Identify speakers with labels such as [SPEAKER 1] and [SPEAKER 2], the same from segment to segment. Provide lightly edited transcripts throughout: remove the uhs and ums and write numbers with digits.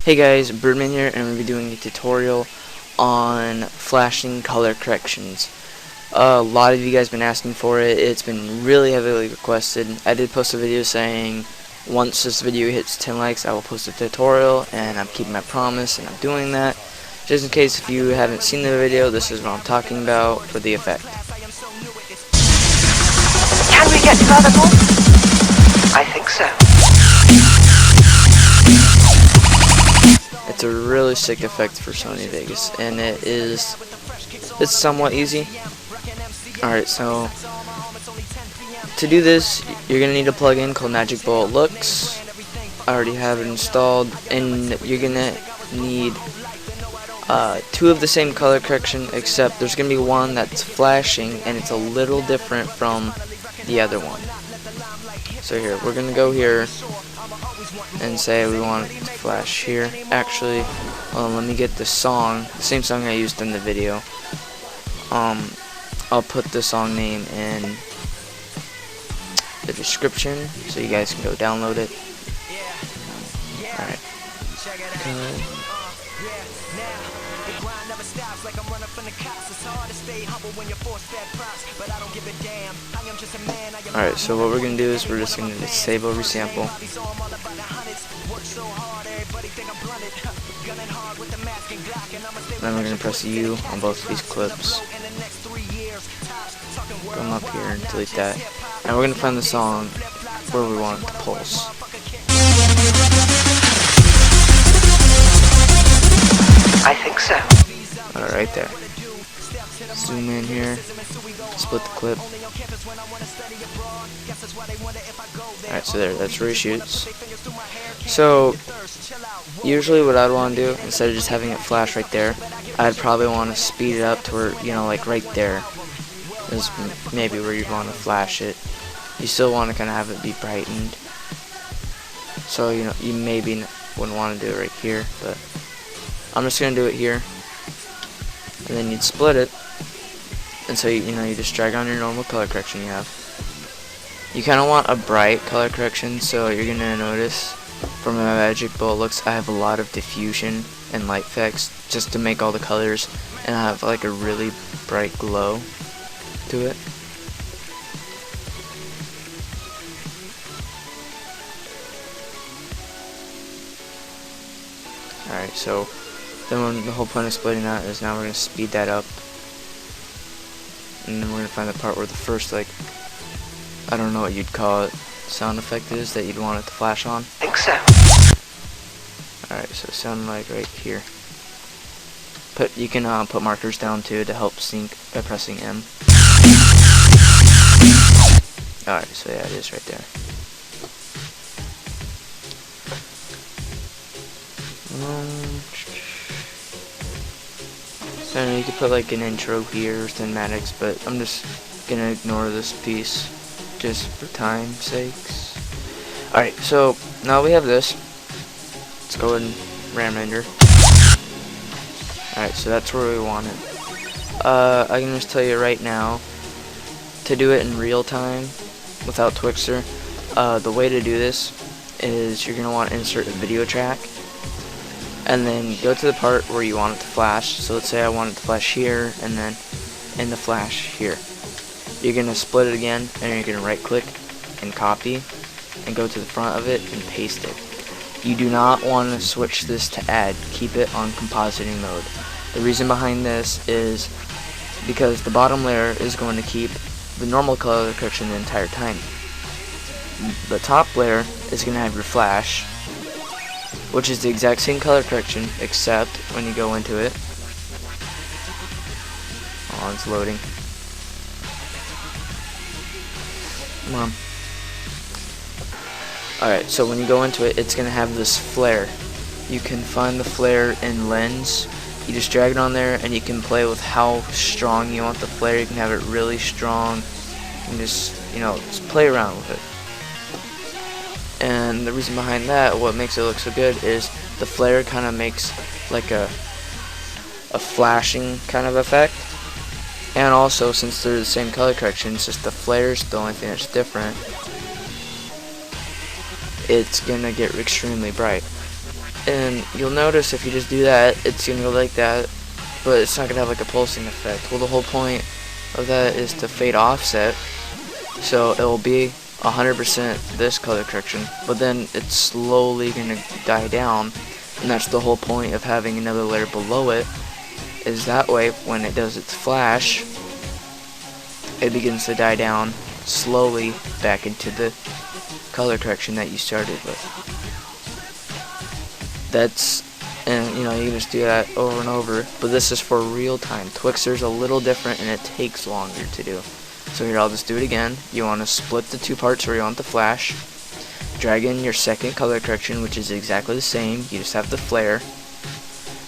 [SPEAKER 1] Hey guys, Birdman here, and I'm going to be doing a tutorial on flashing color corrections. A lot of you guys have been asking for it. It's been really heavily requested. I did post a video saying once this video hits 10 likes I will post a tutorial, and I'm keeping my promise and I'm doing that. Just in case if you haven't seen the video, this is what I'm talking about for the effect.
[SPEAKER 2] Can we get further north? I think so.
[SPEAKER 1] It's a really sick effect for Sony Vegas, and it's somewhat easy. Alright, so to do this, you're going to need a plugin called Magic Bullet Looks. I already have it installed, and you're going to need two of the same color correction, except there's going to be one that's flashing, and it's a little different from the other one. So here, we're going to go here and say we want it to flash here. Actually, let me get the song, the same song I used in the video. I'll put the song name in the description so you guys can go download it. Alright. Alright, so what we're going to do is we're just going to disable resample. Then we're going to press U on both of these clips. Come up here and delete that. And we're going to find the song where we want it to pulse.
[SPEAKER 2] I think so.
[SPEAKER 1] Alright, right there. Zoom in here. Split the clip. Alright, so there, that's where he shoots. So, usually what I'd want to do, instead of just having it flash right there, I'd probably want to speed it up to where, you know, like right there is maybe where you'd want to flash it. You still want to kind of have it be brightened. So, you know, you maybe wouldn't want to do it right here, but I'm just going to do it here. And then you'd split it. And so, you know, you just drag on your normal color correction you have. You kind of want a bright color correction, so you're going to notice from my Magic Bullet Looks, I have a lot of diffusion and light effects just to make all the colors, and I have like a really bright glow to it. Alright, so then the whole point of splitting that is now we're going to speed that up. And then we're going to find the part where the first, like, I don't know what you'd call it, sound effect is that you'd want it to flash on.
[SPEAKER 2] I think so.
[SPEAKER 1] Alright, so sound like right here. You can put markers down too to help sync by pressing M. Alright, so yeah, it is right there. So you could put like an intro here or cinematics, but I'm just gonna ignore this piece just for time's sakes. Alright, so now we have this. Let's go ahead and ram render. Alright, so that's where we want it. I can just tell you right now, to do it in real time without Twixtor, the way to do this is you're gonna want to insert a video track. And then go to the part where you want it to flash. So let's say I want it to flash here, and then in the flash here. You're going to split it again, and you're going to right click and copy, and go to the front of it and paste it. You do not want to switch this to add. Keep it on compositing mode. The reason behind this is because the bottom layer is going to keep the normal color correction the entire time. The top layer is going to have your flash, which is the exact same color correction, except when you go into it. Oh, it's loading. Come on. Alright, so when you go into it, it's going to have this flare. You can find the flare in lens. You just drag it on there, and you can play with how strong you want the flare. You can have it really strong. You can just, you know, just play around with it. And the reason behind that, what makes it look so good, is the flare kind of makes like a flashing kind of effect. And also, since they're the same color correction, it's just the flare's the only thing that's different. It's gonna get extremely bright. And you'll notice if you just do that, it's gonna go like that, but it's not gonna have like a pulsing effect. Well, the whole point of that is to fade offset, so it'll be 100% this color correction, but then it's slowly gonna die down, and that's the whole point of having another layer below it, is that way when it does its flash, it begins to die down slowly back into the color correction that you started with. And you know, you can just do that over and over, but this is for real time. Twixtor's a little different and it takes longer to do. So here, I'll just do it again. You want to split the two parts where you want the flash, drag in your second color correction, which is exactly the same, you just have the flare,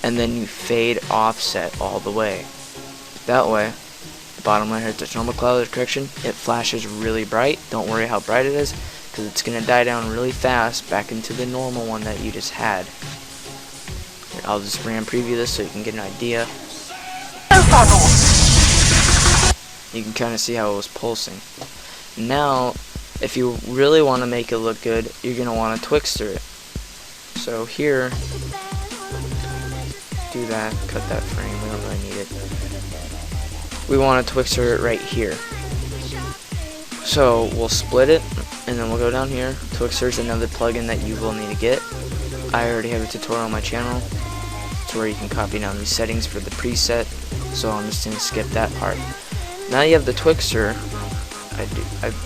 [SPEAKER 1] and then you fade offset all the way. That way, the bottom layer has its normal color correction, it flashes really bright. Don't worry how bright it is, because it's going to die down really fast back into the normal one that you just had. Here, I'll just RAM preview this so you can get an idea. You can kind of see how it was pulsing. Now, if you really want to make it look good, you're going to want to Twixtor it. So here, do that, cut that frame, we don't really need it. We want to Twixtor it right here. So we'll split it, and then we'll go down here. Twixtor is another plugin that you will need to get. I already have a tutorial on my channel to where you can copy down these settings for the preset, so I'm just going to skip that part. Now you have the Twixtor.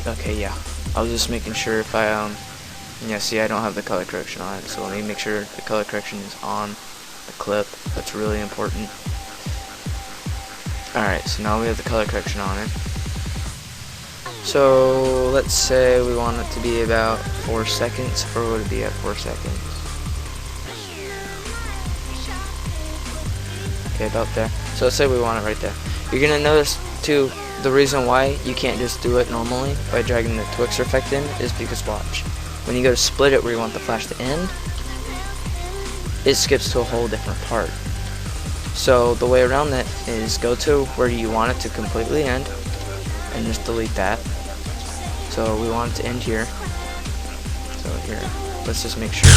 [SPEAKER 1] Okay, yeah. I was just making sure if yeah, see, I don't have the color correction on it, so let me make sure the color correction is on the clip. That's really important. Alright, so now we have the color correction on it. So let's say we want it to be about 4 seconds. Or would it be at 4 seconds? Okay, about there. So let's say we want it right there. You're gonna notice too, the reason why you can't just do it normally by dragging the Twixtor effect in is because, watch, when you go to split it where you want the flash to end, it skips to a whole different part. So the way around that is go to where you want it to completely end and just delete that. So we want it to end here. So here, let's just make sure.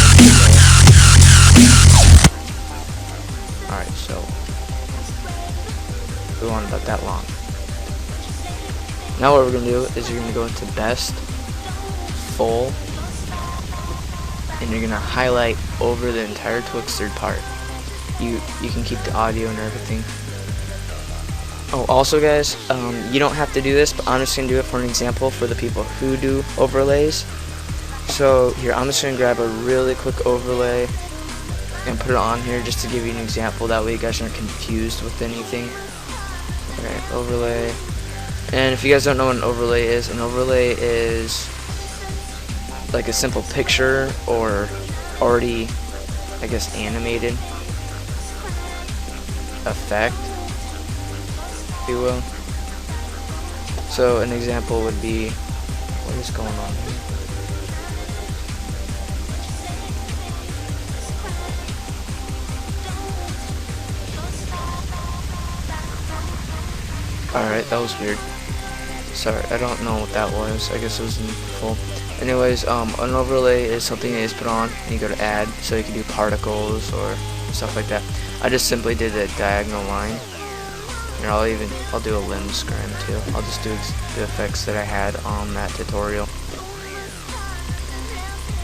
[SPEAKER 1] Alright, so we want about that long. Now what we're going to do is you're going to go into best, full, and you're going to highlight over the entire Twixtor part. You can keep the audio and everything. Oh, also guys, you don't have to do this, but I'm just going to do it for an example for the people who do overlays. So here, I'm just going to grab a really quick overlay and put it on here just to give you an example. That way you guys aren't confused with anything. Alright, overlay. And if you guys don't know what an overlay is like a simple picture or already, I guess, animated effect, if you will. So an example would be, what is going on here? Alright, that was weird. Sorry, I don't know what that was. I guess it was in full. Anyways, an overlay is something that is put on and you go to add, so you can do particles or stuff like that. I just simply did a diagonal line. And I'll do a limb scrim too. I'll just do the effects that I had on that tutorial.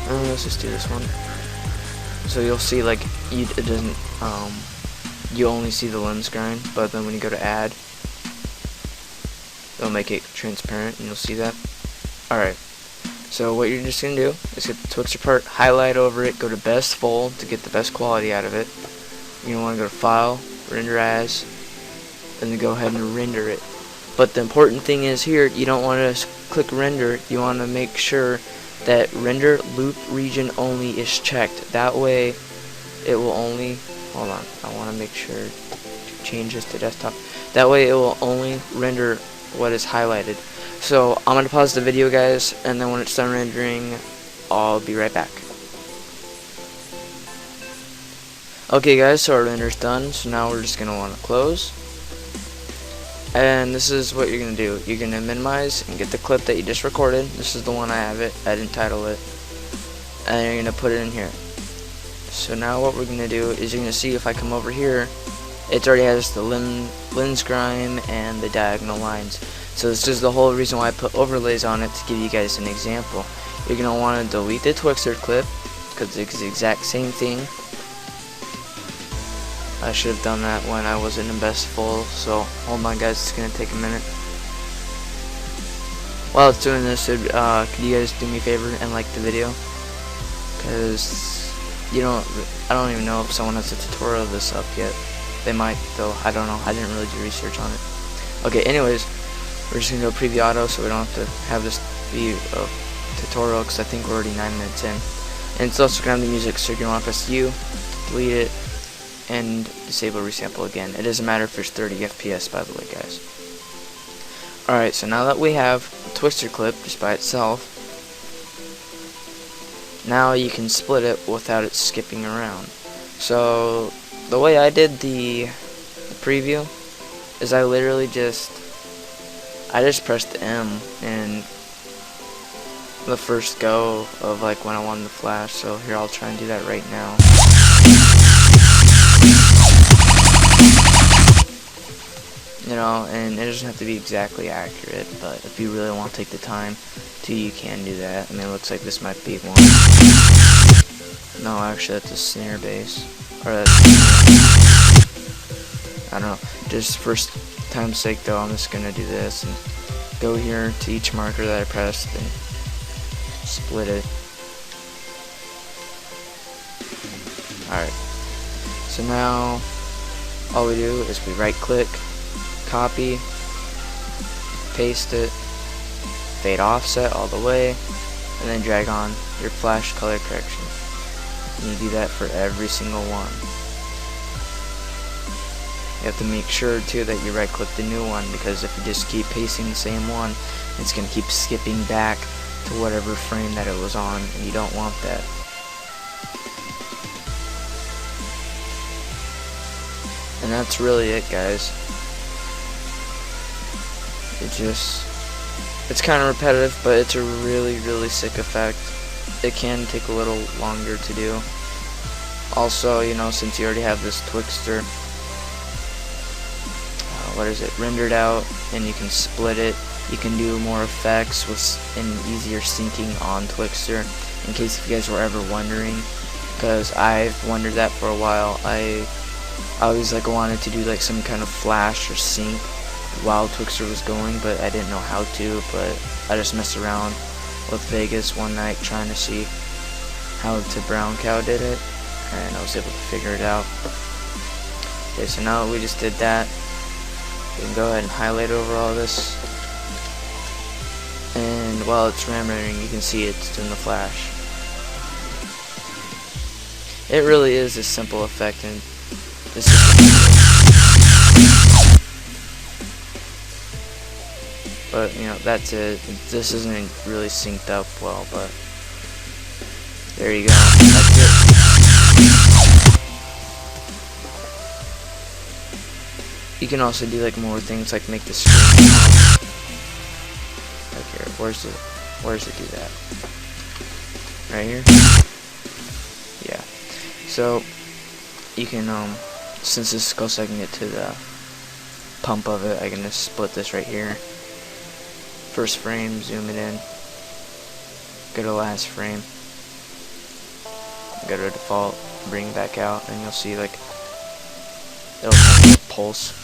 [SPEAKER 1] Let's just do this one. So you'll see, like, it doesn't, you only see the limb grind, but then when you go to add, they'll make it transparent and you'll see that. Alright, so what you're just going to do is get the Twixtor part, highlight over it, go to best full to get the best quality out of it. You want to go to file, render as, and then go ahead and render it. But the important thing is here, you don't want to click render, you want to make sure that render loop region only is checked. That way it will only, hold on, I want to make sure to change this to desktop. That way it will only render what is highlighted. So I'm going to pause the video, guys, and then when it's done rendering, I'll be right back. Okay guys, so our render's done, so now we're just going to want to close. And this is what you're going to do. You're going to minimize and get the clip that you just recorded. This is the one I have it. I didn't title it. And you're going to put it in here. So now what we're gonna do is you're gonna see if I come over here, it already has the lens grime and the diagonal lines. So this is the whole reason why I put overlays on it, to give you guys an example. You're gonna want to delete the Twixtor clip because it's the exact same thing. I should have done that when I wasn't in best full, so hold on guys, it's gonna take a minute. While it's doing this, could you guys do me a favor and like the video? Because I don't even know if someone has a tutorial of this up yet. They might though, I don't know, I didn't really do research on it. Okay, anyways, we're just gonna go preview auto so we don't have to have this be a tutorial, because I think we're already 9 minutes in. And it's also gonna have the music, so you're gonna want to press U, delete it, and disable resample again. It doesn't matter if it's 30 FPS, by the way, guys. Alright, so now that we have the Twixtor clip just by itself, now you can split it without it skipping around. So the way I did the preview is I literally just pressed M in the first go of like when I wanted to flash. So here, I'll try and do that right now. And it doesn't have to be exactly accurate, but if you really want to take the time to, you can do that. I mean, it looks like this might be one. No, actually that's a snare bass. Or I don't know. Just for time's sake though, I'm just gonna do this and go here to each marker that I pressed and split it. Alright. So now all we do is we right click, copy, paste it, fade offset all the way, and then drag on your flash color correction. And you do that for every single one. You have to make sure too that you right click the new one, because if you just keep pasting the same one, it's going to keep skipping back to whatever frame that it was on, and you don't want that. And that's really it, guys. It's kind of repetitive, but it's a really sick effect. It can take a little longer to do. Also, since you already have this Twixtor, rendered out, and you can split it, you can do more effects and easier syncing on Twixtor, in case if you guys were ever wondering, because I've wondered that for a while. I always wanted to do some kind of flash or sync while Twixtor was going, but I didn't know how to. But I just messed around with Vegas one night trying to see how to Brown Cow did it, and I was able to figure it out. Okay, so now that we just did that, we can go ahead and highlight over all this, and while it's rendering, you can see it's doing the flash. It really is a simple effect, and this is but that's it. This isn't really synced up well, but there you go. That's it. You can also do more things, like make the screen. Okay, where's it do that? Right here? Yeah. So you can since this is close, I can get to the pump of it. I can just split this right here. First frame, zoom it in, go to last frame, go to default, bring it back out, and you'll see it'll pulse.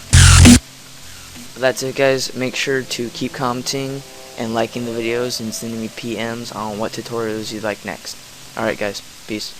[SPEAKER 1] But that's it, guys. Make sure to keep commenting and liking the videos and sending me PMs on what tutorials you'd like next. Alright guys, peace.